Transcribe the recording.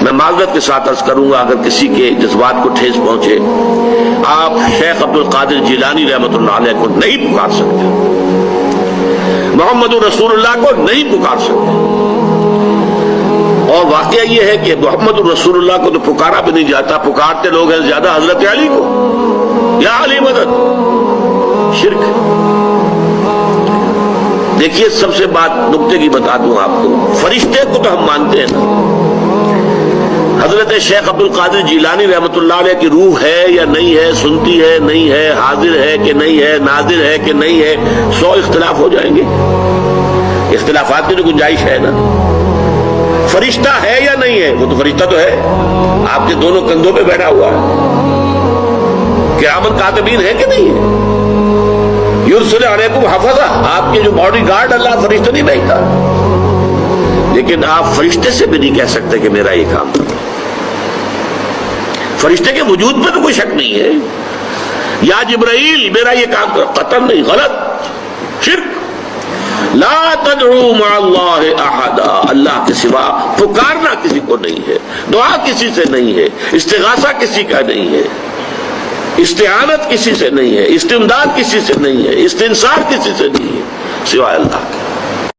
میں معذرت کے ساتھ عرض کروں گا اگر کسی کے جذبات کو ٹھیس پہنچے، آپ شیخ عبد القادر جیلانی رحمۃ اللہ علیہ کو نہیں پکار سکتے، محمد رسول اللہ کو نہیں پکار سکتے، اور واقعہ یہ ہے کہ محمد رسول اللہ کو تو پکارا بھی نہیں جاتا، پکارتے لوگ ہیں زیادہ حضرت علی کو، یا علی مدد، شرک۔ دیکھیے سب سے بات نقطے کی بتا دوں آپ کو، فرشتے کو تو ہم مانتے ہیں نا، حضرت شیخ عبد القادر جیلانی رحمۃ اللہ علیہ کی روح ہے یا نہیں ہے، سنتی ہے نہیں ہے، حاضر ہے کہ نہیں ہے، ناظر ہے کہ نہیں ہے، 100 اختلاف ہو جائیں گے، اختلافات کی تو گنجائش ہے نا۔ فرشتہ ہے یا نہیں ہے؟ وہ تو فرشتہ تو ہے، آپ کے دونوں کندھوں پہ بیٹھا ہوا ہے، کرامن کاتبین ہے کہ نہیں ہے؟ یرسل علیکم حفظہ، آپ کے جو باڈی گارڈ اللہ فرشتہ نہیں بھیجتا، لیکن آپ فرشتے سے بھی نہیں کہہ سکتے کہ میرا یہ کام کرو۔ فرشتے کے وجود پہ تو کوئی شک نہیں ہے، یا جبرائیل میرا یہ کام کرو، قطعاً نہیں، غلط، شرک۔ لا تدعو مع اللہ احدا، اللہ کے سوا پکارنا کسی کو نہیں ہے، دعا کسی سے نہیں ہے، استغاثہ کسی کا نہیں ہے، استعانت کسی سے نہیں ہے، استمداد کسی سے نہیں ہے، استنصار کسی سے نہیں ہے سوائے اللہ۔